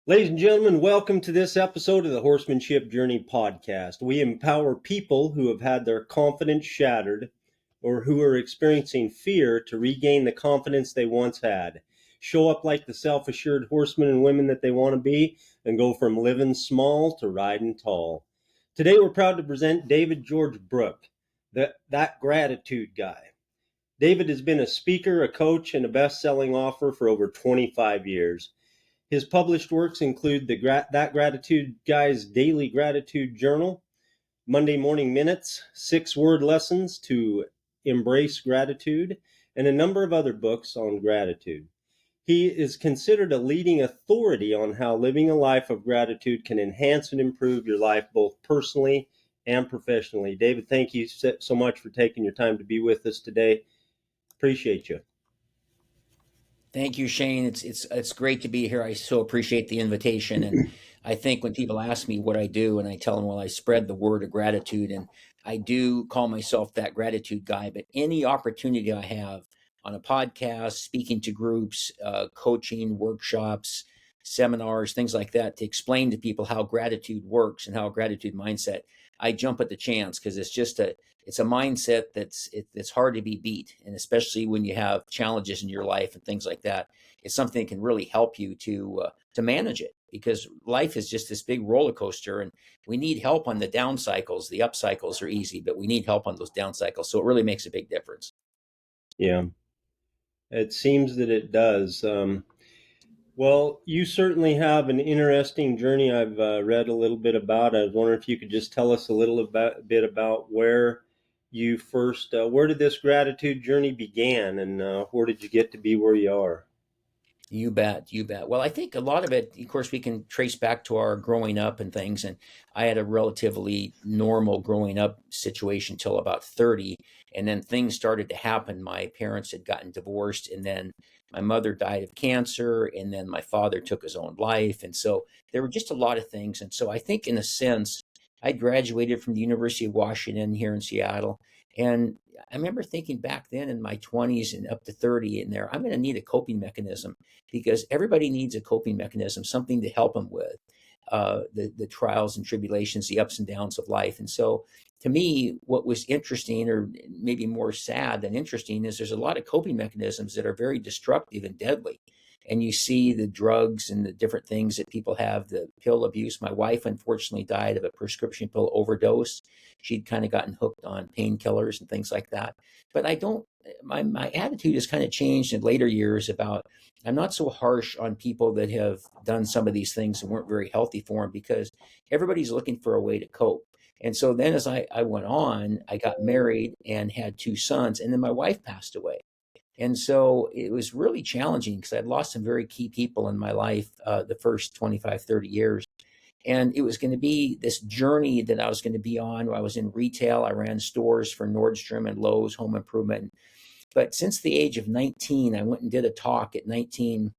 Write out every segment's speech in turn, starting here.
Ladies and gentlemen, welcome to this episode of the Horsemanship Journey podcast. We empower people who have had their confidence shattered or who are experiencing fear to regain the confidence they once had, show up like the self-assured horsemen and women that they want to be, and go from living small to riding tall. Today we're proud to present David George Brooke, that gratitude guy. David has been a speaker, a coach, and a best-selling author for over 25 years. His published works include That Gratitude Guy's Daily Gratitude Journal, Monday Morning Minutes, 6-Word Lessons to Embrace Gratitude, and a number of other books on gratitude. He is considered a leading authority on how living a life of gratitude can enhance and improve your life both personally and professionally. David, thank you so much for taking your time to be with us today. Appreciate you. Thank you, Shane. It's great to be here. I so appreciate the invitation. And I think when people ask me what I do, and I tell them, well, I spread the word of gratitude, and I do call myself that gratitude guy. But any opportunity I have on a podcast, speaking to groups, coaching, workshops, seminars, things like that, to explain to people how gratitude works and how a gratitude mindset, I jump at the chance because it's a mindset that's hard to be beat. And especially when you have challenges in your life and things like that, it's something that can really help you to manage it, because life is just this big roller coaster and we need help on the down cycles. The up cycles are easy, but we need help on those down cycles. So it really makes a big difference. Yeah, it seems that it does. Well, you certainly have an interesting journey. I've read a little bit about it. I was wondering if you could just tell us a little bit about where you first, where did this gratitude journey began, and where did you get to be where you are? You bet. You bet. Well, I think a lot of it, of course, we can trace back to our growing up and things. And I had a relatively normal growing up situation till about 30. And then things started to happen. My parents had gotten divorced, and then my mother died of cancer, and then my father took his own life. And so there were just a lot of things. And so I think, in a sense, I graduated from the University of Washington here in Seattle. And I remember thinking back then in my 20s and up to 30 in there, I'm going to need a coping mechanism, because everybody needs a coping mechanism, something to help them with the trials and tribulations, the ups and downs of life. And so to me, what was interesting, or maybe more sad than interesting, is there's a lot of coping mechanisms that are very destructive and deadly. And you see the drugs and the different things that people have, the pill abuse. My wife, unfortunately, died of a prescription pill overdose. She'd kind of gotten hooked on painkillers and things like that. But my attitude has kind of changed in later years about, I'm not so harsh on people that have done some of these things and weren't very healthy for them, because everybody's looking for a way to cope. And so then as I went on, I got married and had 2 sons, and then my wife passed away. And so it was really challenging because I'd lost some very key people in my life the first 25, 30 years. And it was going to be this journey that I was going to be on. I was in retail. I ran stores for Nordstrom and Lowe's Home Improvement. But since the age of 19, I went and did a talk at 19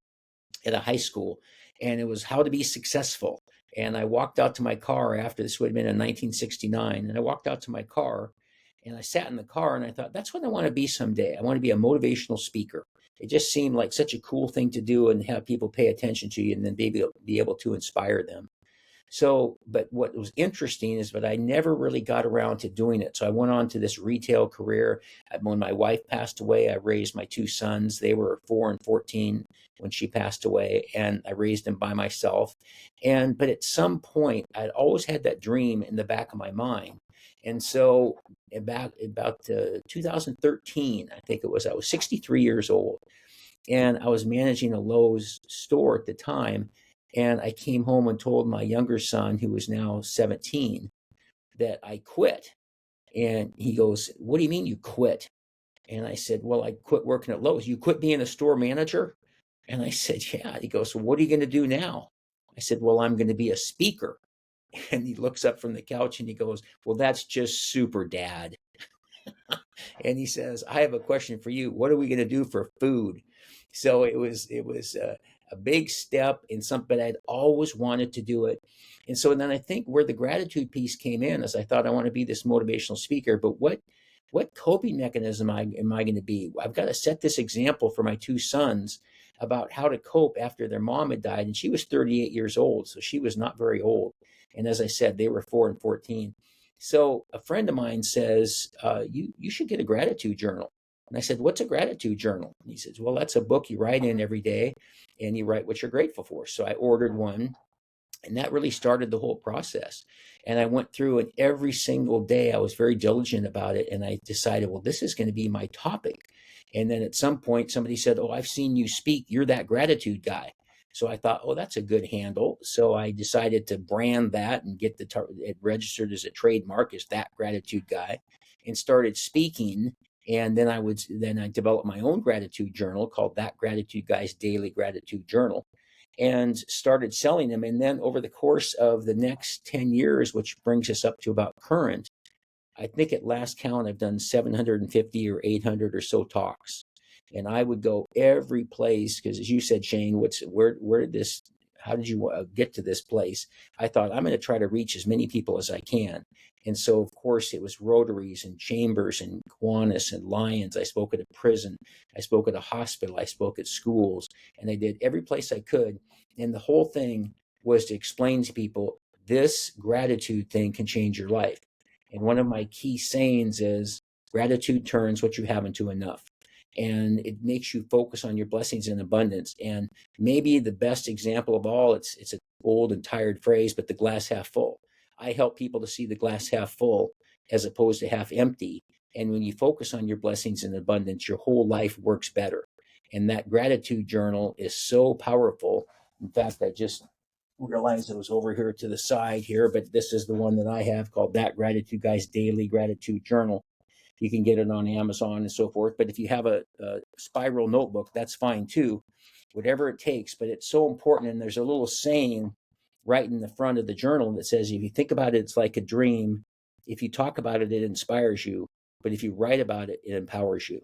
at a high school, and it was how to be successful. And I walked out to my car after, this would have been in 1969. And I walked out to my car and I sat in the car and I thought, that's what I want to be someday. I want to be a motivational speaker. It just seemed like such a cool thing to do, and have people pay attention to you and then be able to inspire them. So, but what was interesting is that I never really got around to doing it. So I went on to this retail career. When my wife passed away, I raised my 2 sons. They were 4 and 14 when she passed away, and I raised them by myself. But at some point, I'd always had that dream in the back of my mind. And so about 2013, I think it was, I was 63 years old, and I was managing a Lowe's store at the time. And I came home and told my younger son, who was now 17, that I quit. And he goes, what do you mean you quit? And I said, well, I quit working at Lowe's. You quit being a store manager? And I said, yeah. He goes, well, what are you going to do now? I said, well, I'm going to be a speaker. And he looks up from the couch and he goes, well, that's just super, Dad. And he says, I have a question for you. What are we going to do for food? So it was a big step in something, but I'd always wanted to do it. And so then I think where the gratitude piece came in is I thought I want to be this motivational speaker, but what coping mechanism am I going to be? I've got to set this example for my two sons about how to cope after their mom had died. And she was 38 years old, so she was not very old. And as I said, they were 4 and 14. So a friend of mine says, you should get a gratitude journal. And I said, what's a gratitude journal? And he says, well, that's a book you write in every day and you write what you're grateful for. So I ordered one, and that really started the whole process. And I went through, and every single day I was very diligent about it. And I decided, well, this is going to be my topic. And then at some point, somebody said, oh, I've seen you speak. You're that gratitude guy. So I thought, oh, that's a good handle. So I decided to brand that and get it registered as a trademark as that gratitude guy, and started speaking. And then I developed my own gratitude journal called That Gratitude Guy's Daily Gratitude Journal, and started selling them. And then over the course of the next 10 years, which brings us up to about current, I think at last count, I've done 750 or 800 or so talks. And I would go every place because, as you said, Shane, where did this, how did you get to this place? I thought I'm going to try to reach as many people as I can. And so, of course, it was Rotaries and Chambers and Kiwanis and Lions. I spoke at a prison. I spoke at a hospital. I spoke at schools. And I did every place I could. And the whole thing was to explain to people this gratitude thing can change your life. And one of my key sayings is gratitude turns what you have into enough. And it makes you focus on your blessings in abundance. And maybe the best example of all, it's an old and tired phrase, but the glass half full. I help people to see the glass half full as opposed to half empty. And when you focus on your blessings in abundance, your whole life works better. And that gratitude journal is so powerful. In fact, I just realized it was over here to the side here, but this is the one that I have called That Gratitude Guy's Daily Gratitude Journal. You can get it on Amazon and so forth. But if you have a spiral notebook, that's fine too, whatever it takes. But it's so important. And there's a little saying right in the front of the journal that says, if you think about it, it's like a dream. If you talk about it, it inspires you. But if you write about it, it empowers you.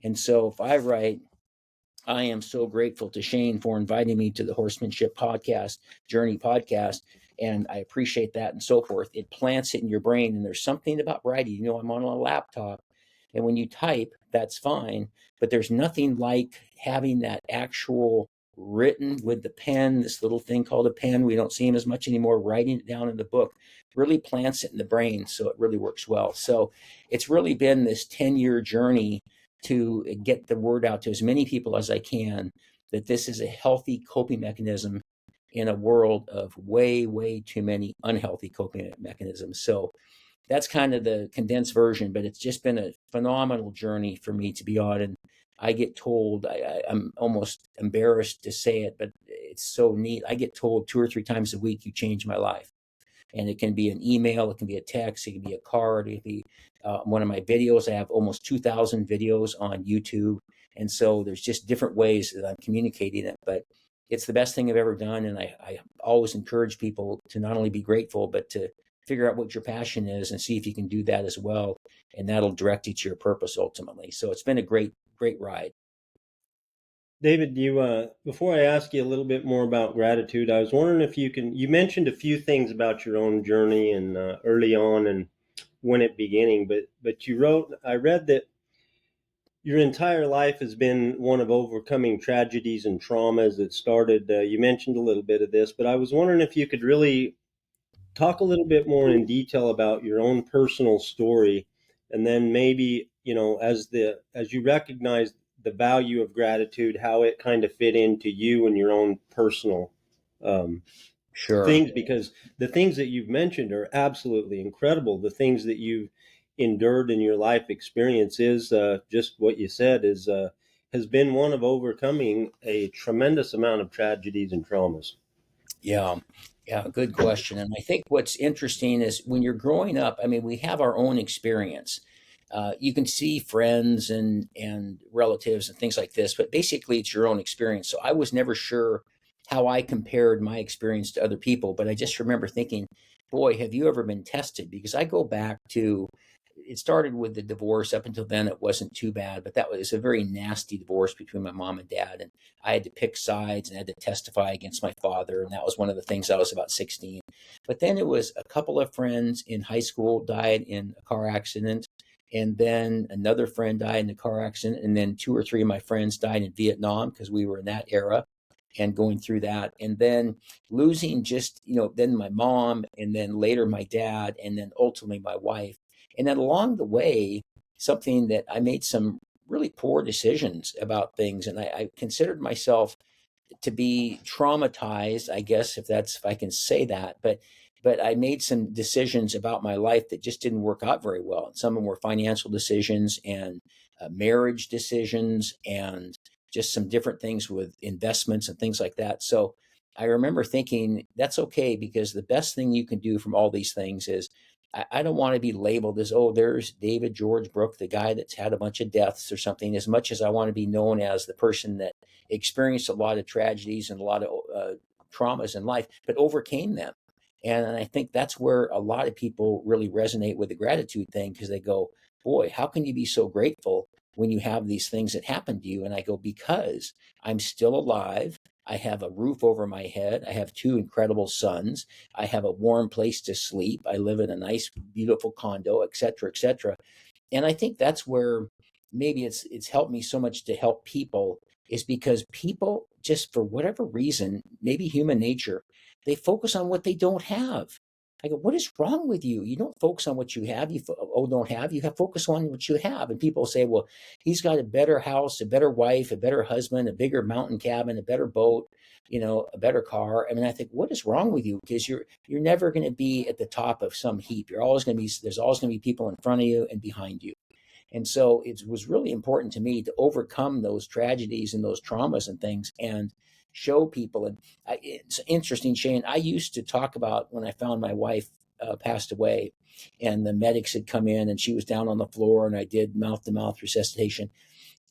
And so if I write, I am so grateful to Shane for inviting me to the Horsemanship Podcast, Journey Podcast, and I appreciate that and so forth. It plants it in your brain, and there's something about writing. You know, I'm on a laptop, and when you type, that's fine, but there's nothing like having that actual written with the pen, this little thing called a pen. We don't see them as much anymore. Writing it down in the book really plants it in the brain, so it really works well. So it's really been this 10-year journey to get the word out to as many people as I can that this is a healthy coping mechanism in a world of way, way too many unhealthy coping mechanisms. So that's kind of the condensed version, but it's just been a phenomenal journey for me to be on. And I get told, I'm almost embarrassed to say it, but it's so neat. I get told 2 or 3 times a week, you changed my life. And it can be an email, it can be a text, it can be a card, it can be one of my videos. I have almost 2,000 videos on YouTube. And so there's just different ways that I'm communicating it. But it's the best thing I've ever done. And I always encourage people to not only be grateful, but to figure out what your passion is and see if you can do that as well. And that'll direct you to your purpose ultimately. So it's been a great, great ride. David, you before I ask you a little bit more about gratitude, I was wondering if you mentioned a few things about your own journey and early on and when it beginning, but I read that your entire life has been one of overcoming tragedies and traumas that started. You mentioned a little bit of this, but I was wondering if you could really talk a little bit more in detail about your own personal story, and then maybe, as you recognize the value of gratitude, how it kind of fit into you and your own personal um, Sure. things, because the things that you've mentioned are absolutely incredible. The things that you've endured in your life experience is just what you said is has been one of overcoming a tremendous amount of tragedies and traumas. Yeah. Yeah. Good question. And I think what's interesting is when you're growing up, I mean, we have our own experience. You can see friends and relatives and things like this, but basically it's your own experience. So I was never sure how I compared my experience to other people, but I just remember thinking, boy, have you ever been tested? Because I go back to it started with the divorce. Up until then, it wasn't too bad, but that was a very nasty divorce between my mom and dad. And I had to pick sides and had to testify against my father. And that was one of the things. I was about 16. But then it was a couple of friends in high school died in a car accident. And then another friend died in a car accident. And then two or three of my friends died in Vietnam because we were in that era and going through that. And then losing just, then my mom, and then later my dad, and then ultimately my wife. And then along the way, something that I made some really poor decisions about things. And I considered myself to be traumatized, I guess, if I can say that. But I made some decisions about my life that just didn't work out very well. And some of them were financial decisions and marriage decisions and just some different things with investments and things like that. So I remember thinking that's okay, because the best thing you can do from all these things is I don't want to be labeled as, oh, there's David George Brooke, the guy that's had a bunch of deaths or something, as much as I want to be known as the person that experienced a lot of tragedies and a lot of traumas in life, but overcame them. And I think that's where a lot of people really resonate with the gratitude thing, because they go, boy, how can you be so grateful when you have these things that happen to you? And I go, because I'm still alive. I have a roof over my head. I have two incredible sons. I have a warm place to sleep. I live in a nice, beautiful condo, et cetera, et cetera. And I think that's where maybe it's helped me so much to help people, is because people, just for whatever reason, maybe human nature, they focus on what they don't have. I go, what is wrong with you? You don't focus on what you have. Don't have. You have focus on what you have. And people say, well, he's got a better house, a better wife, a better husband, a bigger mountain cabin, a better boat, a better car. I mean, I think, what is wrong with you? Because you're never going to be at the top of some heap. There's always going to be people in front of you and behind you. And so it was really important to me to overcome those tragedies and those traumas and things and show people. And it's interesting, Shane, I used to talk about when I found my wife passed away and the medics had come in and she was down on the floor, and I did mouth to mouth resuscitation.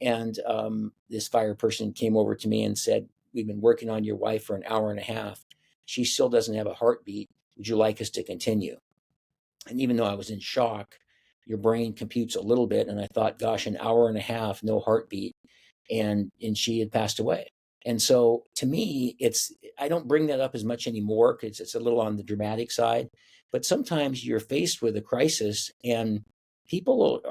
And this fire person came over to me and said, we've been working on your wife for an hour and a half. She still doesn't have a heartbeat. Would you like us to continue? And even though I was in shock, your brain computes a little bit. And I thought, gosh, an hour and a half, no heartbeat. And she had passed away. And so to me, I don't bring that up as much anymore because it's a little on the dramatic side. But sometimes you're faced with a crisis and people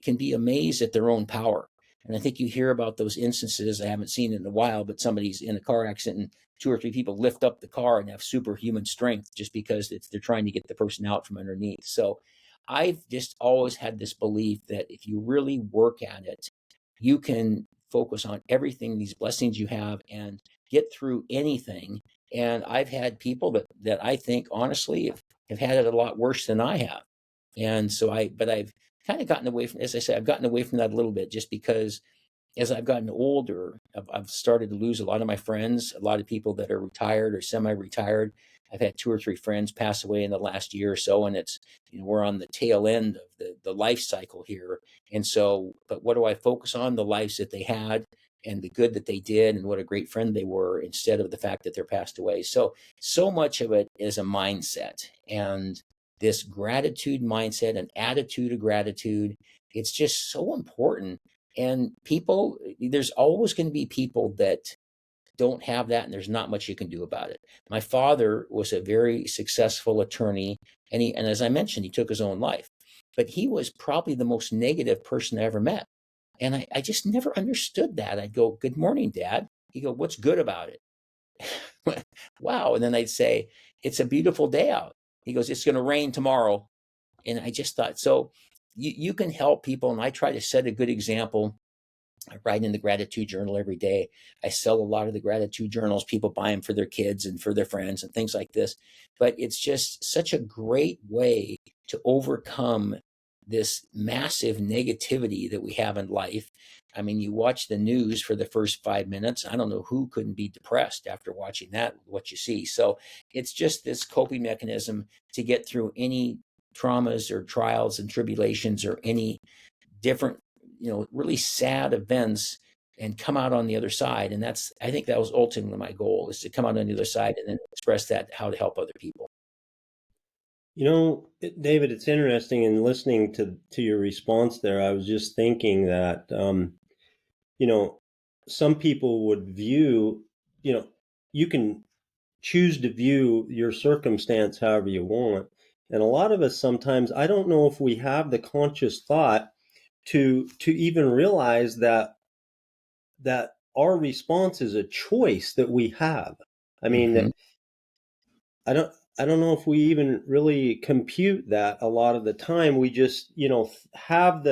can be amazed at their own power. And I think you hear about those instances. I haven't seen it in a while, but somebody's in a car accident and two or three people lift up the car and have superhuman strength just because they're trying to get the person out from underneath. So I've just always had this belief that if you really work at it, you can focus on everything, these blessings you have, and get through anything. And I've had people that I think honestly have had it a lot worse than I have. And so but I've kind of gotten away from, as I said, I've gotten away from that a little bit just because as I've gotten older, I've started to lose a lot of my friends, a lot of people that are retired or semi-retired. I've had two or three friends pass away in the last year or so, and it's, we're on the tail end of the life cycle here. And so, but what do I focus on? The lives that they had and the good that they did and what a great friend they were, instead of the fact that they're passed away. So much of it is a mindset, and this gratitude mindset, an attitude of gratitude. It's just so important. And people, there's always going to be people that don't have that, and there's not much you can do about it. My father was a very successful attorney, and as I mentioned, he took his own life. But he was probably the most negative person I ever met. And I just never understood that. I'd go, good morning, Dad. He'd go, what's good about it? Wow. And then I'd say, it's a beautiful day out. He goes, it's going to rain tomorrow. And I just thought, so you can help people. And I try to set a good example. I write in the gratitude journal every day. I sell a lot of the gratitude journals. People buy them for their kids and for their friends and things like this. But it's just such a great way to overcome this massive negativity that we have in life. I mean, you watch the news for the first 5 minutes. I don't know who couldn't be depressed after watching that, what you see. So it's just this coping mechanism to get through any traumas or trials and tribulations or any different, really sad events, and come out on the other side. And I think that was ultimately my goal, is to come out on the other side and then express that, how to help other people. David, it's interesting in listening to your response there. I was just thinking that, you know, some people would view, you know, you can choose to view your circumstance however you want. And a lot of us sometimes, I don't know if we have the conscious thought to even realize that our response is a choice that we have. I mean, Hmm. I don't I don't know if we even really compute that a lot of the time. We just, have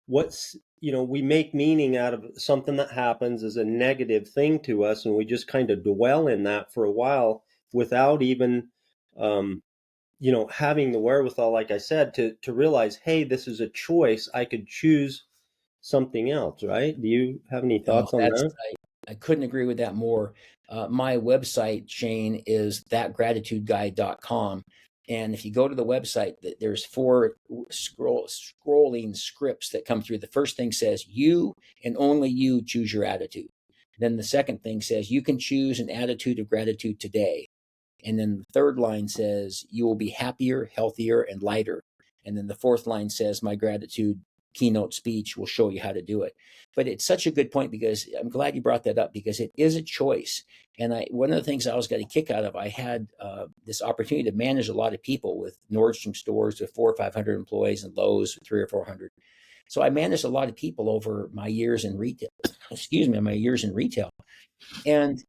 we make meaning out of something that happens as a negative thing to us, and we just kind of dwell in that for a while without even um, having the wherewithal, like I said, to realize, hey, this is a choice. I could choose something else, right? Do you have any Oh, thoughts on that? I couldn't agree with that more. My website, Shane, is thatgratitudeguide.com. And if you go to the website, there's four scrolling scripts that come through. The first thing says, you and only you choose your attitude. Then the second thing says, you can choose an attitude of gratitude today. And then the third line says, you will be happier, healthier, and lighter. And then the fourth line says, my gratitude keynote speech will show you how to do it. But it's such a good point, because I'm glad you brought that up, because it is a choice. And one of the things I always got a kick out of, I had this opportunity to manage a lot of people with Nordstrom stores with 400 or 500 employees, and Lowe's with 300 or 400. So I managed a lot of people over my years in retail. Excuse me, my years in retail. And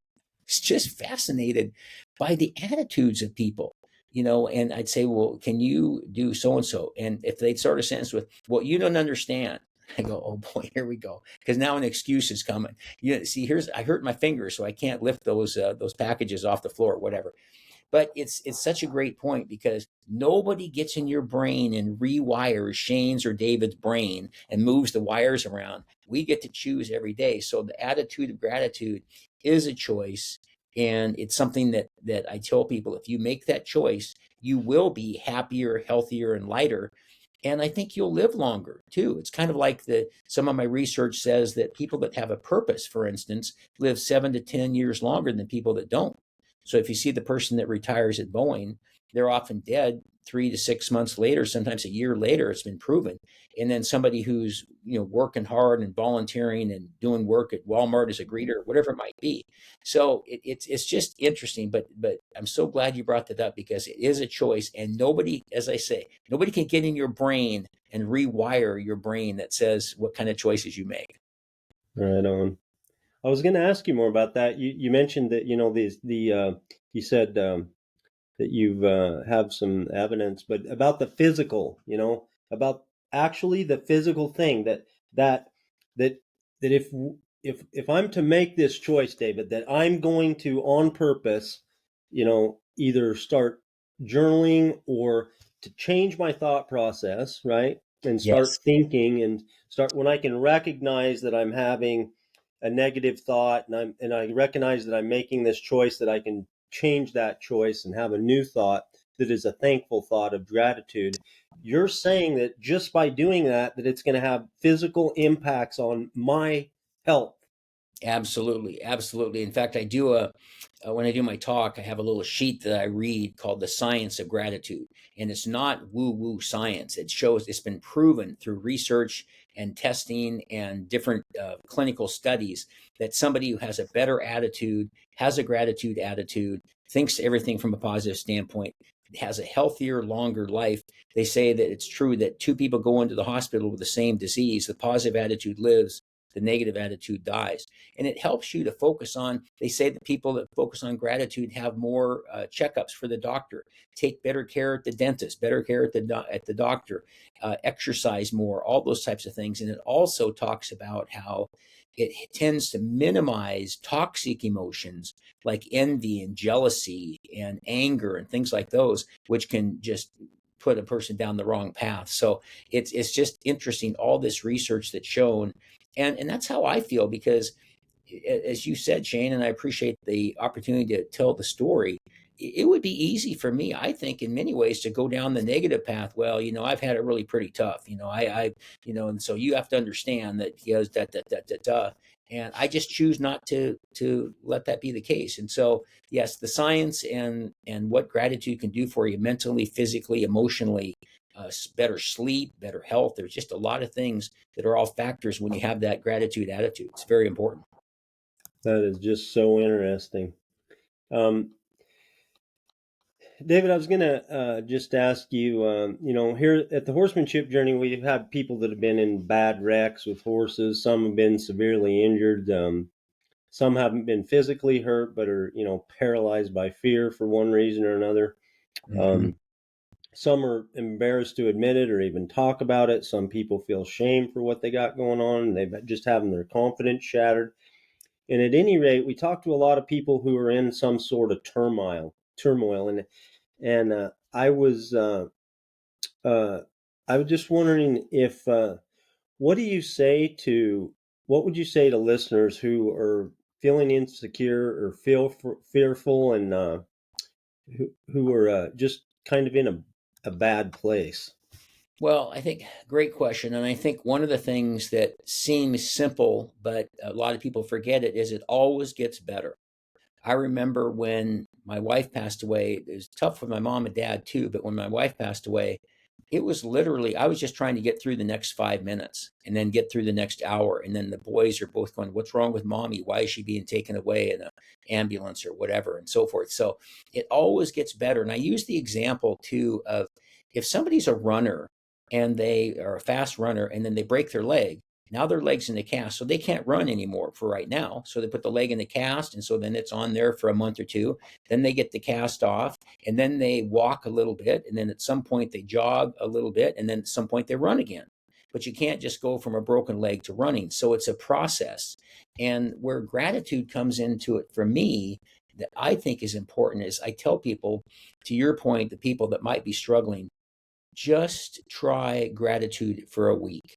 it's just fascinated by the attitudes of people, and I'd say, well, can you do so and so? And if they'd start a sentence with, well, you don't understand, I go, oh boy, here we go, because now an excuse is coming. See, I hurt my finger, so I can't lift those packages off the floor, whatever. But it's such a great point, because nobody gets in your brain and rewires Shane's or David's brain and moves the wires around. We get to choose every day. So the attitude of gratitude is a choice, and it's something that I tell people, if you make that choice, you will be happier, healthier, and lighter. And I think you'll live longer too. It's kind of like some of my research says that people that have a purpose, for instance, live 7 to 10 years longer than people that don't. So if you see the person that retires at Boeing, they're often dead 3 to 6 months later, sometimes a year later. It's been proven. And then somebody who's working hard and volunteering and doing work at Walmart as a greeter, whatever it might be. So it's just interesting. But I'm so glad you brought that up, because it is a choice, and nobody, as I say, nobody can get in your brain and rewire your brain that says what kind of choices you make. Right on. I was going to ask you more about that. You mentioned that you said that you've have some evidence, but about the physical, about actually the physical thing that that that if I'm to make this choice, David, that I'm going to on purpose, either start journaling or to change my thought process, right? And start Yes. thinking and start when I can recognize that I'm having a negative thought, and I recognize that I'm making this choice, that I can change that choice and have a new thought that is a thankful thought of gratitude. You're saying that just by doing that it's going to have physical impacts on my health. Absolutely, absolutely. In fact, I do when I do my talk, I have a little sheet that I read called "The Science of Gratitude," and it's not woo-woo science. It shows it's been proven through research and testing and different clinical studies that somebody who has a better attitude, has a gratitude attitude, thinks everything from a positive standpoint, has a healthier, longer life. They say that it's true that two people go into the hospital with the same disease. The positive attitude lives, the negative attitude dies. And it helps you to focus on, they say that people that focus on gratitude have more checkups for the doctor, take better care at the dentist, better care at the doctor, exercise more, all those types of things. And it also talks about how it tends to minimize toxic emotions like envy and jealousy and anger and things like those, which can just put a person down the wrong path. So it's just interesting, all this research that's shown. And that's how I feel, because as you said, Shane, and I appreciate the opportunity to tell the story. It would be easy for me, I think, in many ways, to go down the negative path. Well, I've had it really pretty tough. And so you have to understand that, because da da da da da. And I just choose not to let that be the case. And so, yes, the science and what gratitude can do for you mentally, physically, emotionally, better sleep, better health. There's just a lot of things that are all factors when you have that gratitude attitude. It's very important. That is just so interesting. Um, David, I was going to just ask you, here at the Horsemanship Journey, we've had people that have been in bad wrecks with horses. Some have been severely injured. Some haven't been physically hurt, but are, paralyzed by fear for one reason or another. Mm-hmm. Um, some are embarrassed to admit it or even talk about it. Some people feel shame for what they got going on, and they've just having their confidence shattered. And at any rate, we talk to a lot of people who are in some sort of turmoil, and uh, I was just wondering if what do you say to what would you say to listeners who are feeling insecure or fearful and who are just kind of in a bad place? Well, I think great question. And I think one of the things that seems simple, but a lot of people forget it, is it always gets better. I remember when my wife passed away, it was tough for my mom and dad too, but when my wife passed away, it was literally, I was just trying to get through the next 5 minutes and then get through the next hour. And then the boys are both going, "What's wrong with mommy? Why is she being taken away in an ambulance or whatever?" and so forth. So it always gets better. And I use the example too of if somebody's a runner and they are a fast runner and then they break their leg, now their leg's in the cast, so they can't run anymore for right now. So they put the leg in the cast, and so then it's on there for a month or two. Then they get the cast off, and then they walk a little bit, and then at some point they jog a little bit, and then at some point they run again. But you can't just go from a broken leg to running. So it's a process. And where gratitude comes into it for me, that I think is important, is I tell people, to your point, the people that might be struggling, just try gratitude for a week.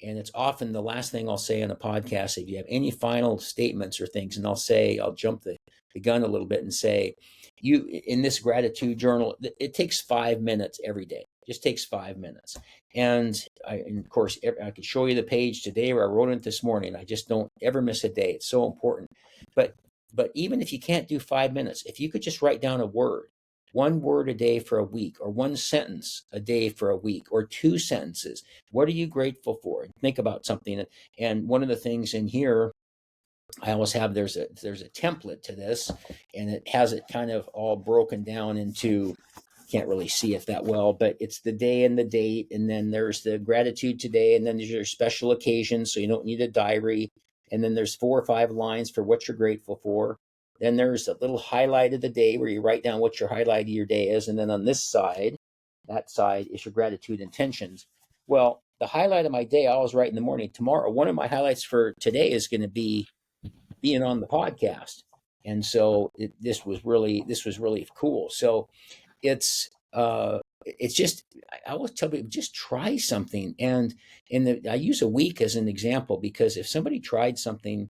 And it's often the last thing I'll say on a podcast. If you have any final statements or things, and I'll jump the gun a little bit and say, you in this gratitude journal, it takes 5 minutes every day. Just takes 5 minutes. And of course, I could show you the page today where I wrote it this morning. I just don't ever miss a day. It's so important. But but even if you can't do 5 minutes, if you could just write down a word, one word a day for a week, or one sentence a day for a week, or two sentences. What are you grateful for? Think about something. And one of the things in here, I always have there's a template to this, and it has it kind of all broken down into, can't really see it that well, but it's the day and the date, and then there's the gratitude today, and then there's your special occasions, so you don't need a diary, and then there's 4 or 5 lines for what you're grateful for. Then there's a little highlight of the day where you write down what your highlight of your day is, and then on this side, that side is your gratitude intentions. Well, the highlight of my day I always write in the morning. Tomorrow, one of my highlights for today is going to be being on the podcast, and so this was really cool. So it's just, I always tell people, just try something. And I use a week as an example, because if somebody tried something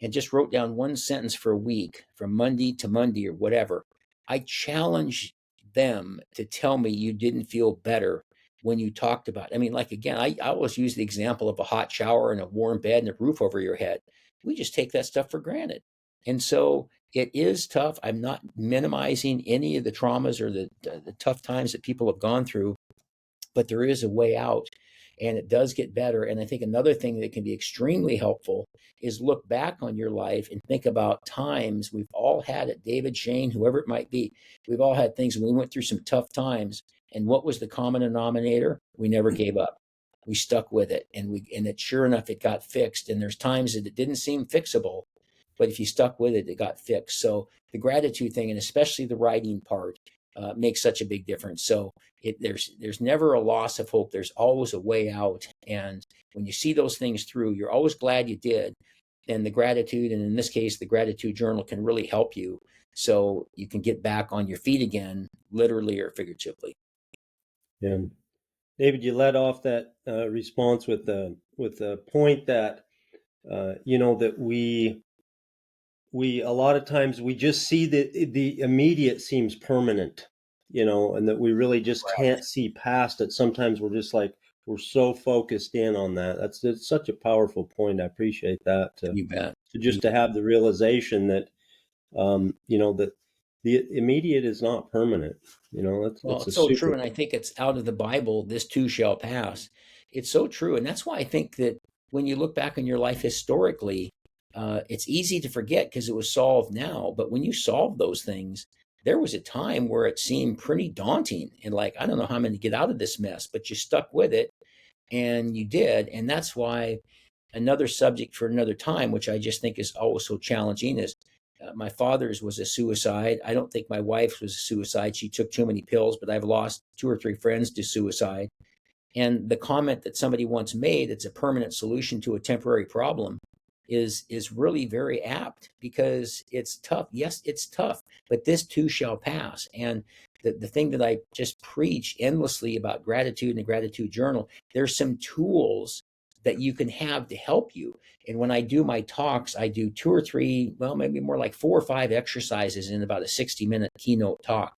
and just wrote down one sentence for a week from Monday to Monday or whatever, I challenge them to tell me you didn't feel better when you talked about it. I mean, like, again, I always use the example of a hot shower and a warm bed and a roof over your head. We just take that stuff for granted. And so it is tough. I'm not minimizing any of the traumas or the tough times that people have gone through, but there is a way out, and it does get better. And I think another thing that can be extremely helpful is look back on your life and think about times. We've all had it, David, Shane, whoever it might be. We've all had things when we went through some tough times. And what was the common denominator? We never gave up. We stuck with it, and it, sure enough, it got fixed. And there's times that it didn't seem fixable, but if you stuck with it, it got fixed. So the gratitude thing, and especially the writing part, makes such a big difference. So there's never a loss of hope. There's always a way out. And when you see those things through, you're always glad you did. And the gratitude, and in this case, the gratitude journal, can really help you, so you can get back on your feet again, literally or figuratively. Yeah. David, you led off that response with the point that that we a lot of times we just see the immediate seems permanent, and that we really just can't see past it. Sometimes we're just like, we're so focused in on that. It's such a powerful point. I appreciate that. You bet. To just to have the realization that that the immediate is not permanent. Well, That's a it's so super. true. And I think it's out of the Bible, this too shall pass. It's so true. And that's why I think that when you look back on your life historically, it's easy to forget because it was solved now. But when you solve those things, there was a time where it seemed pretty daunting and like, I don't know how I'm going to get out of this mess, but you stuck with it and you did. And that's why another subject for another time, which I just think is always so challenging, is my father's was a suicide. I don't think my wife's was a suicide. She took too many pills, but I've lost 2 or 3 friends to suicide. And the comment that somebody once made, it's a permanent solution to a temporary problem, is really very apt because it's tough. Yes, it's tough, but this too shall pass. And the thing that I just preach endlessly about gratitude and the gratitude journal, there's some tools that you can have to help you. And when I do my talks, I do 2 or 3, well, maybe more like 4 or 5 exercises in about a 60-minute keynote talk.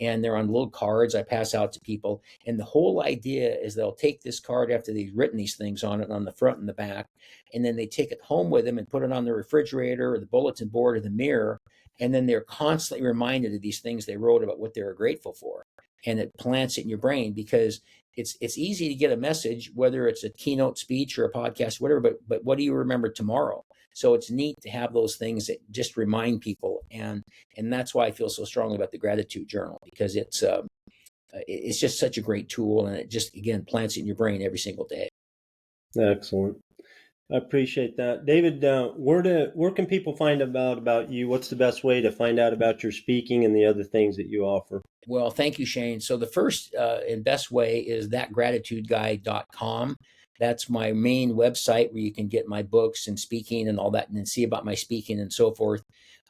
And they're on little cards I pass out to people. And the whole idea is they'll take this card after they've written these things on it on the front and the back, and then they take it home with them and put it on the refrigerator or the bulletin board or the mirror. And then they're constantly reminded of these things they wrote about what they were grateful for. And it plants it in your brain because it's easy to get a message, whether it's a keynote speech or a podcast, whatever, but what do you remember tomorrow? So it's neat to have those things that just remind people. And that's why I feel so strongly about the gratitude journal, because it's just such a great tool, and it just, again, plants it in your brain every single day. Excellent. I appreciate that, David. Where can people find about you? What's the best way to find out about your speaking and the other things that you offer? Well, thank you, Shane. So the first and best way is thatgratitudeguy.com. That's my main website where you can get my books and speaking and all that, and then see about my speaking and so forth.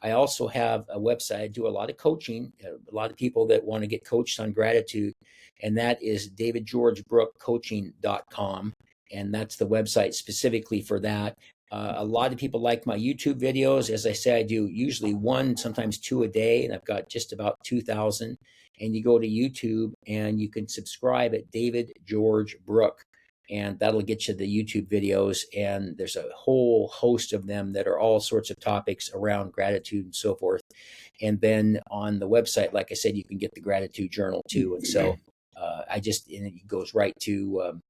I also have a website. I do a lot of coaching, a lot of people that want to get coached on gratitude, and that is davidgeorgebrookecoaching.com. And that's the website specifically for that. A lot of people like my YouTube videos. As I say, I do usually 1, sometimes 2 a day, and I've got just about 2,000. And you go to YouTube and you can subscribe at David George Brooke, and that'll get you the YouTube videos. And there's a whole host of them that are all sorts of topics around gratitude and so forth. And then on the website, like I said, you can get the gratitude journal too. And so and it goes right to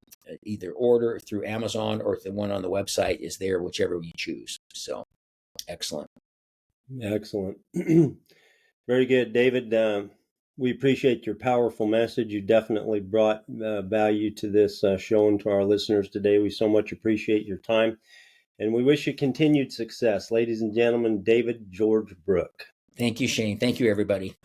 either order through Amazon, or if the one on the website is there, whichever you choose. So excellent. Excellent. Very good, David. We appreciate your powerful message. You definitely brought value to this show and to our listeners today. We so much appreciate your time, and we wish you continued success. Ladies and gentlemen, David George Brooke. Thank you, Shane. Thank you, everybody.